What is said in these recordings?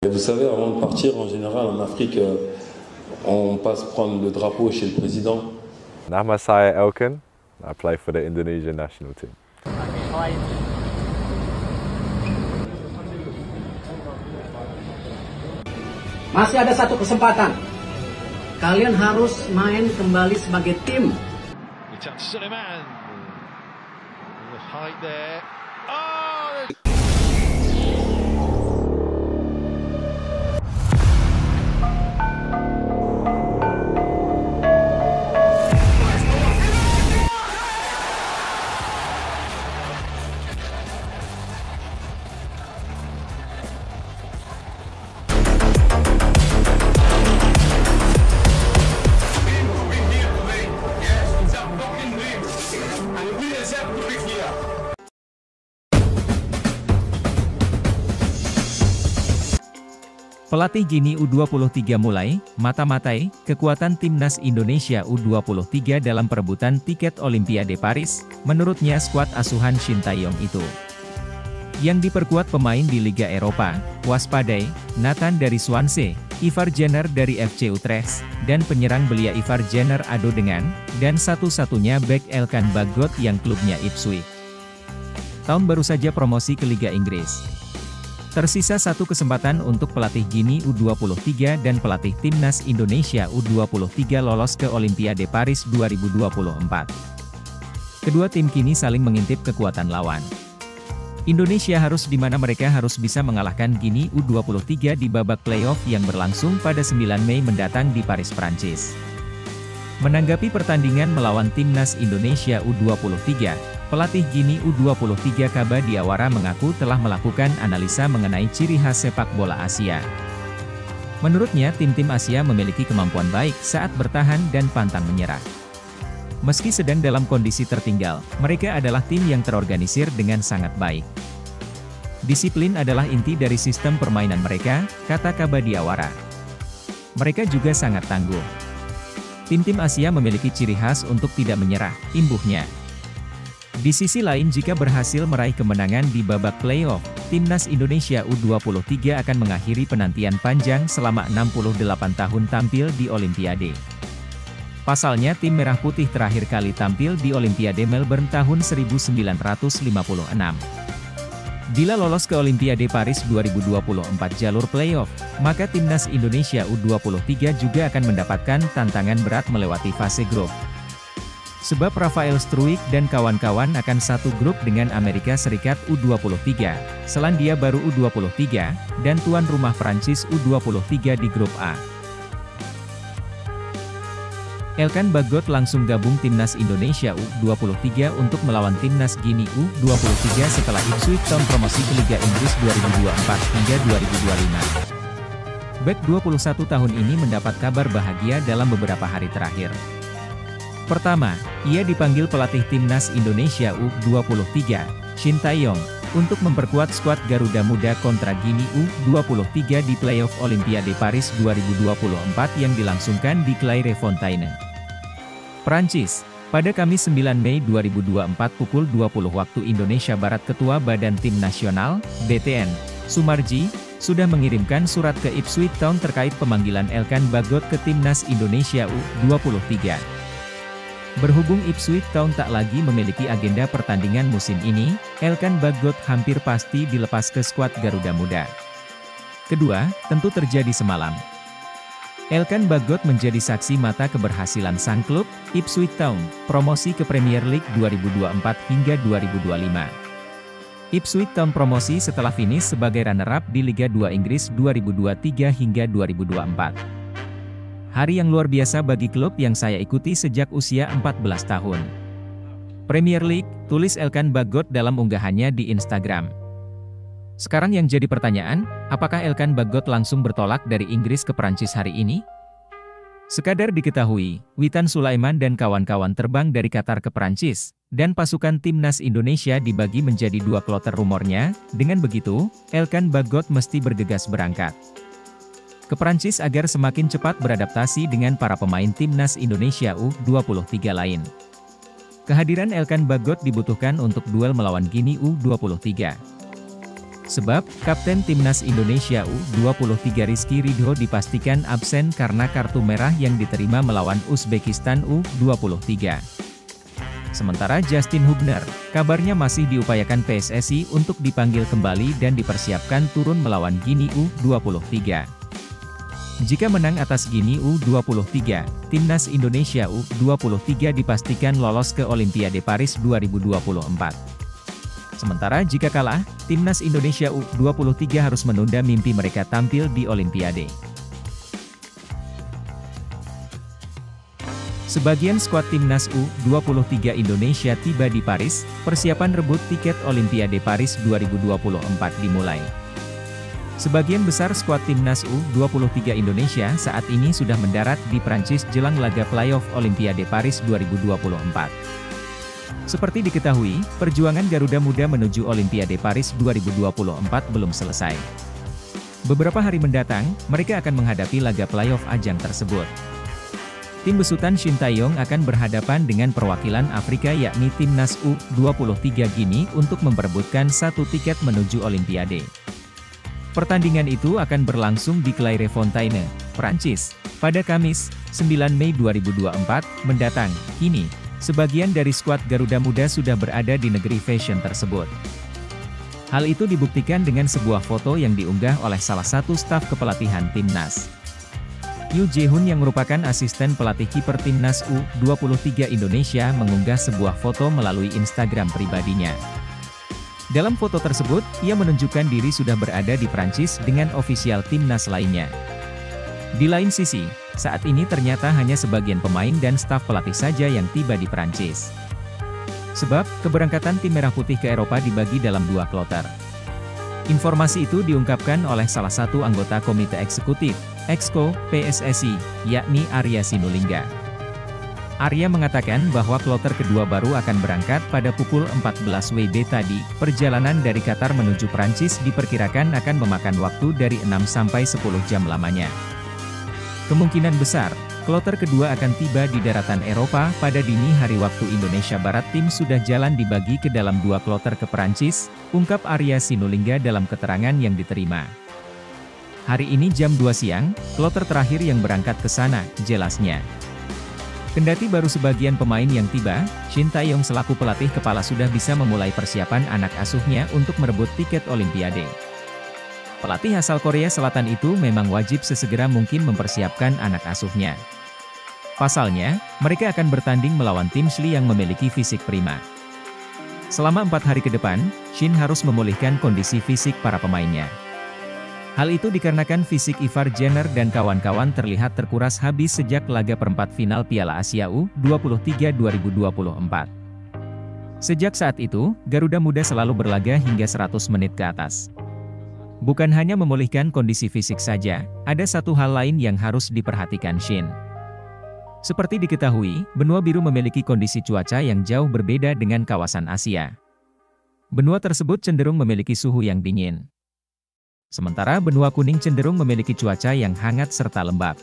Vous savez, avant de partir, en général, en Afrique, on passe prendre le drapeau chez le président. Nama saya Elkan. I play for the Indonesian national team. Masih ada satu kesempatan. Kalian harus main kembali sebagai tim. Pelatih Gini U23 mulai mata-matai kekuatan timnas Indonesia U23 dalam perebutan tiket Olimpiade Paris, menurutnya skuad asuhan Shin Tae-yong itu. Yang diperkuat pemain di Liga Eropa, waspadai, Nathan dari Swansea, Ivar Jenner dari FC Utrecht, dan penyerang belia Ivar Jenner ado dengan, dan satu-satunya bek Elkan Bagot yang klubnya Ipswich. Tahun baru saja promosi ke Liga Inggris. Tersisa satu kesempatan untuk pelatih Gini U23 dan pelatih Timnas Indonesia U23 lolos ke Olimpiade Paris 2024. Kedua tim kini saling mengintip kekuatan lawan. Indonesia harus di mana mereka harus bisa mengalahkan Gini U23 di babak playoff yang berlangsung pada 9 Mei mendatang di Paris, Prancis. Menanggapi pertandingan melawan Timnas Indonesia U23, pelatih Gini U23 Kaba Diawara mengaku telah melakukan analisa mengenai ciri khas sepak bola Asia. Menurutnya tim-tim Asia memiliki kemampuan baik saat bertahan dan pantang menyerah. Meski sedang dalam kondisi tertinggal, mereka adalah tim yang terorganisir dengan sangat baik. Disiplin adalah inti dari sistem permainan mereka, kata Kaba Diawara. Mereka juga sangat tangguh. Tim-tim Asia memiliki ciri khas untuk tidak menyerah, imbuhnya. Di sisi lain jika berhasil meraih kemenangan di babak playoff, Timnas Indonesia U23 akan mengakhiri penantian panjang selama 68 tahun tampil di Olimpiade. Pasalnya tim Merah Putih terakhir kali tampil di Olimpiade Melbourne tahun 1956. Bila lolos ke Olimpiade Paris 2024 jalur playoff, maka Timnas Indonesia U23 juga akan mendapatkan tantangan berat melewati fase grup. Sebab Rafael Struijk dan kawan-kawan akan satu grup dengan Amerika Serikat U23, Selandia Baru U23, dan tuan rumah Prancis U23 di grup A. Elkan Bagot langsung gabung Timnas Indonesia U23 untuk melawan Timnas Gini U23 setelah Ipswich Town promosi ke Liga Inggris 2024 hingga 2025. Bek 21 tahun ini mendapat kabar bahagia dalam beberapa hari terakhir. Pertama, ia dipanggil pelatih Timnas Indonesia U23, Shin Tae-yong, untuk memperkuat skuad Garuda Muda kontra Gini U23 di playoff Olimpiade Paris 2024 yang dilangsungkan di Clairefontaine, Prancis. Pada Kamis 9 Mei 2024 pukul 20 waktu Indonesia Barat Ketua Badan Tim Nasional, BTN, Sumarji, sudah mengirimkan surat ke Ipswich Town terkait pemanggilan Elkan Bagot ke Timnas Indonesia U23. Berhubung Ipswich Town tak lagi memiliki agenda pertandingan musim ini, Elkan Bagot hampir pasti dilepas ke skuad Garuda Muda. Kedua, tentu terjadi semalam. Elkan Bagot menjadi saksi mata keberhasilan sang klub, Ipswich Town, promosi ke Premier League 2024 hingga 2025. Ipswich Town promosi setelah finish sebagai runner-up di Liga 2 Inggris 2023 hingga 2024. Hari yang luar biasa bagi klub yang saya ikuti sejak usia 14 tahun. Premier League, tulis Elkan Bagot dalam unggahannya di Instagram. Sekarang yang jadi pertanyaan, apakah Elkan Bagot langsung bertolak dari Inggris ke Prancis hari ini? Sekadar diketahui, Witan Sulaiman dan kawan-kawan terbang dari Qatar ke Prancis, dan pasukan Timnas Indonesia dibagi menjadi dua kloter rumornya. Dengan begitu, Elkan Bagot mesti bergegas berangkat ke Prancis agar semakin cepat beradaptasi dengan para pemain Timnas Indonesia U23 lain. Kehadiran Elkan Bagot dibutuhkan untuk duel melawan Gini U23. Sebab, Kapten Timnas Indonesia U23 Rizky Ridho dipastikan absen karena kartu merah yang diterima melawan Uzbekistan U23. Sementara Justin Hubner, kabarnya masih diupayakan PSSI untuk dipanggil kembali dan dipersiapkan turun melawan Guinea U23. Jika menang atas Guinea U23, Timnas Indonesia U23 dipastikan lolos ke Olimpiade Paris 2024. Sementara jika kalah, Timnas Indonesia U23 harus menunda mimpi mereka tampil di Olimpiade. Sebagian skuad Timnas U23 Indonesia tiba di Paris, persiapan rebut tiket Olimpiade Paris 2024 dimulai. Sebagian besar skuad Timnas U23 Indonesia saat ini sudah mendarat di Prancis jelang laga playoff Olimpiade Paris 2024. Seperti diketahui, perjuangan Garuda Muda menuju Olimpiade Paris 2024 belum selesai. Beberapa hari mendatang, mereka akan menghadapi laga playoff ajang tersebut. Tim besutan Shin Tae-yong akan berhadapan dengan perwakilan Afrika yakni Timnas U23 Guinea untuk memperebutkan satu tiket menuju Olimpiade. Pertandingan itu akan berlangsung di Clairefontaine, Prancis, pada Kamis, 9 Mei 2024, mendatang. Kini, sebagian dari skuad Garuda Muda sudah berada di negeri fashion tersebut. Hal itu dibuktikan dengan sebuah foto yang diunggah oleh salah satu staf kepelatihan Timnas. Yoo Jae-hoon yang merupakan asisten pelatih kiper Timnas U23 Indonesia mengunggah sebuah foto melalui Instagram pribadinya. Dalam foto tersebut, ia menunjukkan diri sudah berada di Prancis dengan ofisial Timnas lainnya. Di lain sisi, saat ini ternyata hanya sebagian pemain dan staf pelatih saja yang tiba di Prancis. Sebab, keberangkatan tim Merah Putih ke Eropa dibagi dalam dua kloter. Informasi itu diungkapkan oleh salah satu anggota Komite Eksekutif, Exco, PSSI, yakni Arya Sinulinga. Arya mengatakan bahwa kloter kedua baru akan berangkat pada pukul 14 WIB tadi. Perjalanan dari Qatar menuju Prancis diperkirakan akan memakan waktu dari 6 sampai 10 jam lamanya. Kemungkinan besar, kloter kedua akan tiba di daratan Eropa pada dini hari waktu Indonesia Barat. Tim sudah jalan dibagi ke dalam dua kloter ke Prancis, ungkap Arya Sinulinga dalam keterangan yang diterima. Hari ini jam 2 siang, kloter terakhir yang berangkat ke sana, jelasnya. Kendati baru sebagian pemain yang tiba, Shin Tae-yong selaku pelatih kepala sudah bisa memulai persiapan anak asuhnya untuk merebut tiket Olimpiade. Pelatih asal Korea Selatan itu memang wajib sesegera mungkin mempersiapkan anak asuhnya. Pasalnya, mereka akan bertanding melawan tim Chili yang memiliki fisik prima. Selama 4 hari ke depan, Shin harus memulihkan kondisi fisik para pemainnya. Hal itu dikarenakan fisik Ivar Jenner dan kawan-kawan terlihat terkuras habis sejak laga perempat final Piala Asia U23 2024. Sejak saat itu, Garuda Muda selalu berlaga hingga 100 menit ke atas. Bukan hanya memulihkan kondisi fisik saja, ada satu hal lain yang harus diperhatikan Shin. Seperti diketahui, benua biru memiliki kondisi cuaca yang jauh berbeda dengan kawasan Asia. Benua tersebut cenderung memiliki suhu yang dingin. Sementara benua kuning cenderung memiliki cuaca yang hangat serta lembab.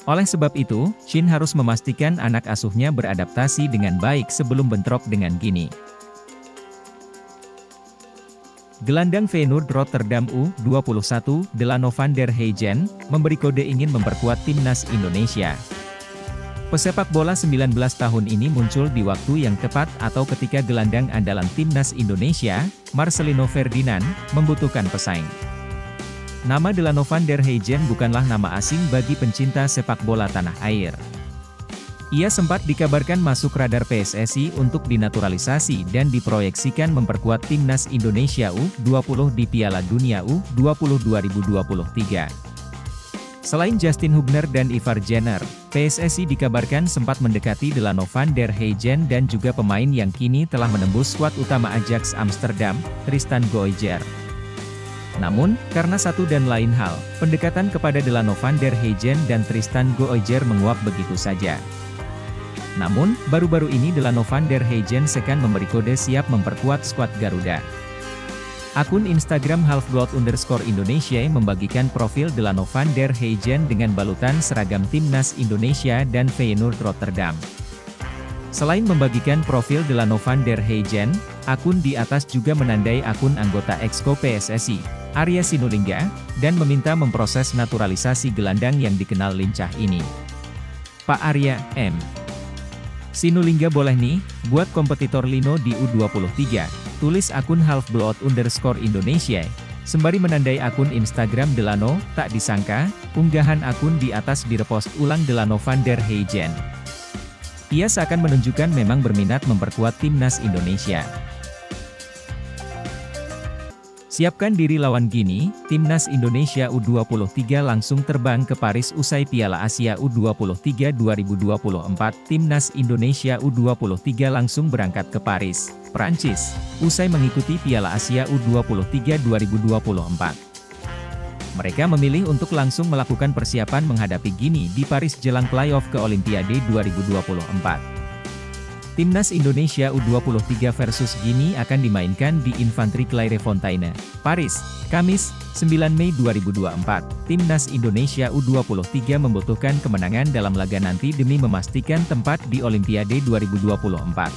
Oleh sebab itu, Shin harus memastikan anak asuhnya beradaptasi dengan baik sebelum bentrok dengan Guinea. Gelandang Feyenoord Rotterdam U21, Delano van der Heijden, memberi kode ingin memperkuat timnas Indonesia. Pesepak bola 19 tahun ini muncul di waktu yang tepat atau ketika gelandang andalan timnas Indonesia, Marcelino Ferdinand, membutuhkan pesaing. Nama Delano van der Heijden bukanlah nama asing bagi pencinta sepak bola tanah air. Ia sempat dikabarkan masuk radar PSSI untuk dinaturalisasi dan diproyeksikan memperkuat timnas Indonesia U20 di Piala Dunia U20 2023. Selain Justin Hubner dan Ivar Jenner, PSSI dikabarkan sempat mendekati Delano van der Heijden dan juga pemain yang kini telah menembus skuad utama Ajax Amsterdam, Tristan Gooijer. Namun, karena satu dan lain hal, pendekatan kepada Delano van der Heijden dan Tristan Gooijer menguap begitu saja. Namun, baru-baru ini Delano van der Heijden sekan memberi kode siap memperkuat skuad Garuda. Akun Instagram _Indonesia membagikan profil Delano van der Heijden dengan balutan seragam timnas Indonesia dan Feyenoord Rotterdam. Selain membagikan profil Delano van der Heijden, akun di atas juga menandai akun anggota Exco PSSI, Arya Sinulinga, dan meminta memproses naturalisasi gelandang yang dikenal lincah ini. Pak Arya, M. Sinulinga boleh nih, buat kompetitor Lino di U23, tulis akun halfblood_Indonesia, sembari menandai akun Instagram Delano. Tak disangka, unggahan akun di atas direpost ulang Delano van der Heijden. Ia seakan menunjukkan memang berminat memperkuat timnas Indonesia. Siapkan diri lawan Gini, timnas Indonesia U23 langsung terbang ke Paris usai Piala Asia U23 2024. Timnas Indonesia U23 langsung berangkat ke Paris, Prancis, usai mengikuti Piala Asia U23 2024. Mereka memilih untuk langsung melakukan persiapan menghadapi Gini di Paris jelang playoff ke Olimpiade 2024. Timnas Indonesia U23 versus Gini akan dimainkan di Infantry Clairefontaine, Paris, Kamis, 9 Mei 2024. Timnas Indonesia U23 membutuhkan kemenangan dalam laga nanti demi memastikan tempat di Olimpiade 2024.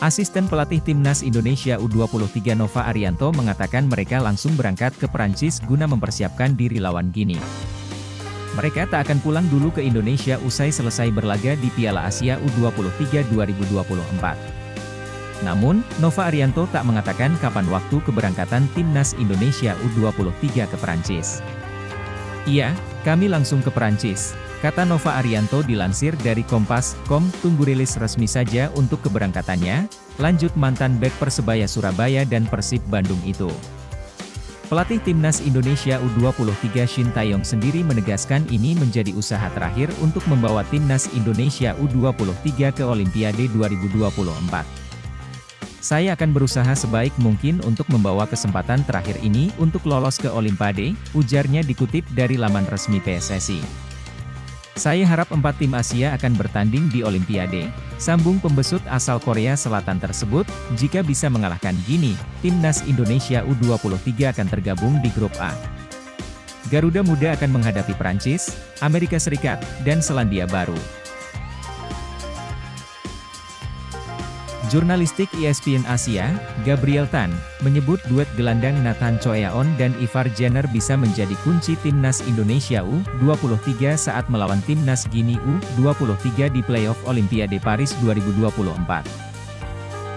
Asisten pelatih Timnas Indonesia U23 Nova Arianto mengatakan mereka langsung berangkat ke Prancis guna mempersiapkan diri lawan Gini. Mereka tak akan pulang dulu ke Indonesia usai selesai berlaga di Piala Asia U23 2024. Namun, Nova Arianto tak mengatakan kapan waktu keberangkatan Timnas Indonesia U23 ke Prancis. Iya, kami langsung ke Prancis, kata Nova Arianto dilansir dari Kompas.com. Tunggu rilis resmi saja untuk keberangkatannya, lanjut mantan bek Persebaya Surabaya dan Persib Bandung itu. Pelatih Timnas Indonesia U23 Shin Tae-yong sendiri menegaskan ini menjadi usaha terakhir untuk membawa Timnas Indonesia U23 ke Olimpiade 2024. Saya akan berusaha sebaik mungkin untuk membawa kesempatan terakhir ini untuk lolos ke Olimpiade, ujarnya dikutip dari laman resmi PSSI. Saya harap 4 tim Asia akan bertanding di Olimpiade, sambung pembesut asal Korea Selatan tersebut. Jika bisa mengalahkan Gini, Timnas Indonesia U23 akan tergabung di grup A. Garuda Muda akan menghadapi Prancis, Amerika Serikat, dan Selandia Baru. Jurnalistik ESPN Asia, Gabriel Tan, menyebut duet gelandang Nathan Choeaon dan Ivar Jenner bisa menjadi kunci Timnas Indonesia U23 saat melawan Timnas Gini U23 di playoff Olimpiade Paris 2024.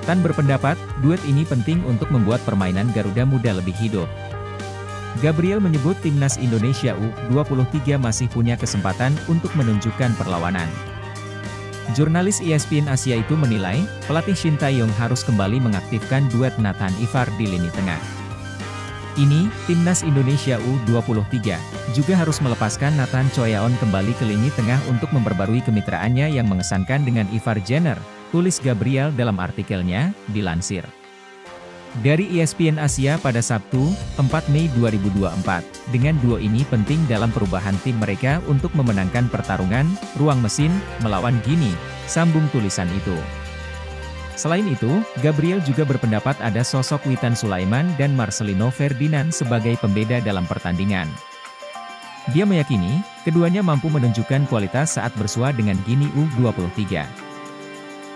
Tan berpendapat, duet ini penting untuk membuat permainan Garuda Muda lebih hidup. Gabriel menyebut Timnas Indonesia U23 masih punya kesempatan untuk menunjukkan perlawanan. Jurnalis ESPN Asia itu menilai, pelatih Shin Tae-yong harus kembali mengaktifkan duet Nathan Ivar di lini tengah. Ini, Timnas Indonesia U23, juga harus melepaskan Nathan Choeaon kembali ke lini tengah untuk memperbarui kemitraannya yang mengesankan dengan Ivar Jenner, tulis Gabriel dalam artikelnya, dilansir dari ESPN Asia pada Sabtu, 4 Mei 2024, dengan duo ini penting dalam perubahan tim mereka untuk memenangkan pertarungan, ruang mesin, melawan Gini, sambung tulisan itu. Selain itu, Gabriel juga berpendapat ada sosok Witan Sulaiman dan Marcelino Ferdinand sebagai pembeda dalam pertandingan. Dia meyakini, keduanya mampu menunjukkan kualitas saat bersua dengan Gini U23.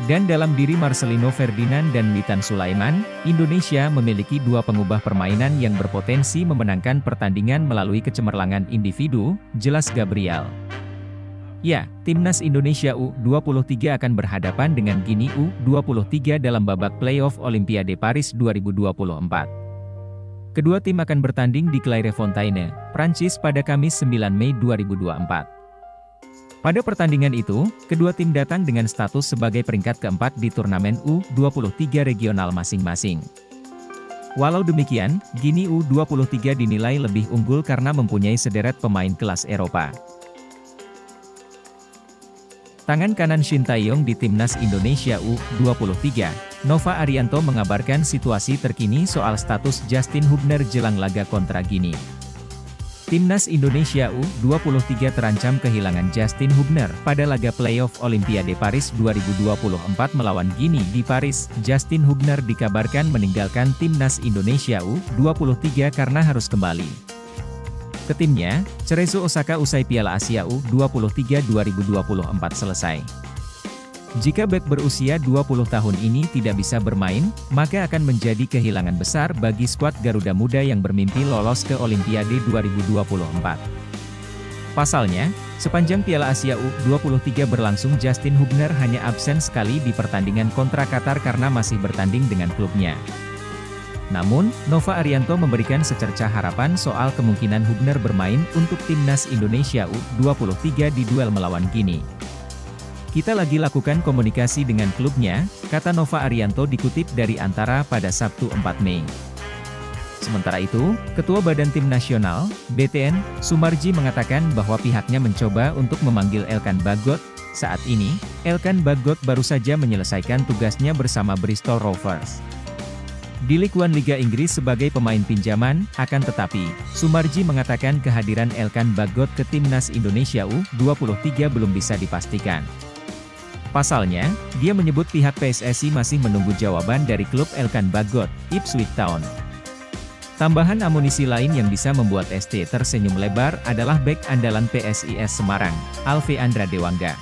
Dan dalam diri Marcelino Ferdinand dan Witan Sulaiman, Indonesia memiliki dua pengubah permainan yang berpotensi memenangkan pertandingan melalui kecemerlangan individu, jelas Gabriel. Ya, Timnas Indonesia U23 akan berhadapan dengan Gini U23 dalam babak playoff Olimpiade Paris 2024. Kedua tim akan bertanding di Clairefontaine, Prancis pada Kamis 9 Mei 2024. Pada pertandingan itu, kedua tim datang dengan status sebagai peringkat keempat di turnamen U23 regional masing-masing. Walau demikian, Gini U23 dinilai lebih unggul karena mempunyai sederet pemain kelas Eropa. Tangan kanan Shin Tae-yong di Timnas Indonesia U23, Nova Arianto mengabarkan situasi terkini soal status Justin Hubner jelang laga kontra Gini. Timnas Indonesia U23 terancam kehilangan Justin Hubner pada laga playoff Olimpiade Paris 2024 melawan Gini di Paris. Justin Hubner dikabarkan meninggalkan Timnas Indonesia U23 karena harus kembali ke timnya, Cerezo Osaka usai Piala Asia U23 2024 selesai. Jika bek berusia 20 tahun ini tidak bisa bermain, maka akan menjadi kehilangan besar bagi skuad Garuda Muda yang bermimpi lolos ke Olimpiade 2024. Pasalnya, sepanjang Piala Asia U23 berlangsung Justin Hubner hanya absen sekali di pertandingan kontra Qatar karena masih bertanding dengan klubnya. Namun, Nova Arianto memberikan secercah harapan soal kemungkinan Hubner bermain untuk timnas Indonesia U23 di duel melawan Guinea. Kita lagi lakukan komunikasi dengan klubnya, kata Nova Arianto dikutip dari Antara pada Sabtu 4 Mei. Sementara itu, Ketua Badan Tim Nasional, BTN, Sumarji mengatakan bahwa pihaknya mencoba untuk memanggil Elkan Bagot. Saat ini, Elkan Bagot baru saja menyelesaikan tugasnya bersama Bristol Rovers di Ligue 1 Liga Inggris sebagai pemain pinjaman, akan tetapi, Sumarji mengatakan kehadiran Elkan Bagot ke timnas Indonesia U23 belum bisa dipastikan. Pasalnya, dia menyebut pihak PSSI masih menunggu jawaban dari klub Elkan Bagot, Ipswich Town. Tambahan amunisi lain yang bisa membuat ST tersenyum lebar adalah bek andalan PSIS Semarang, Alve Andra Dewangga.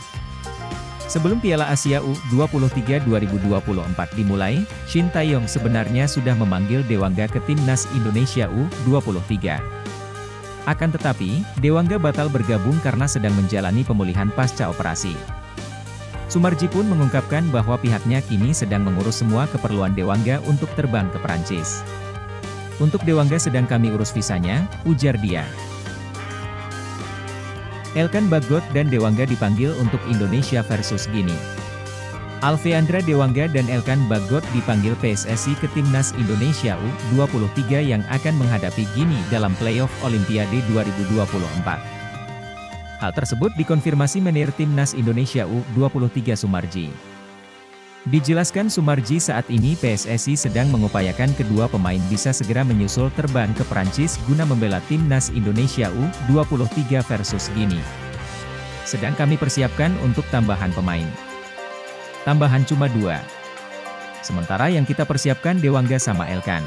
Sebelum Piala Asia U23 2024 dimulai, Shin Taeyong sebenarnya sudah memanggil Dewangga ke timnas Indonesia U23. Akan tetapi, Dewangga batal bergabung karena sedang menjalani pemulihan pasca operasi. Sumarji pun mengungkapkan bahwa pihaknya kini sedang mengurus semua keperluan Dewangga untuk terbang ke Perancis. Untuk Dewangga sedang kami urus visanya, ujar dia. Elkan Bagot dan Dewangga dipanggil untuk Indonesia versus Guinea. Alve Andra Dewangga dan Elkan Bagot dipanggil PSSI ke timnas Indonesia U23 yang akan menghadapi Guinea dalam playoff Olimpiade 2024. Hal tersebut dikonfirmasi manajer timnas Indonesia U23 Sumarji. Dijelaskan Sumarji saat ini PSSI sedang mengupayakan kedua pemain bisa segera menyusul terbang ke Prancis guna membela timnas Indonesia U23 versus Guinea. Sedang kami persiapkan untuk tambahan pemain. Tambahan cuma 2. Sementara yang kita persiapkan Dewangga sama Elkan.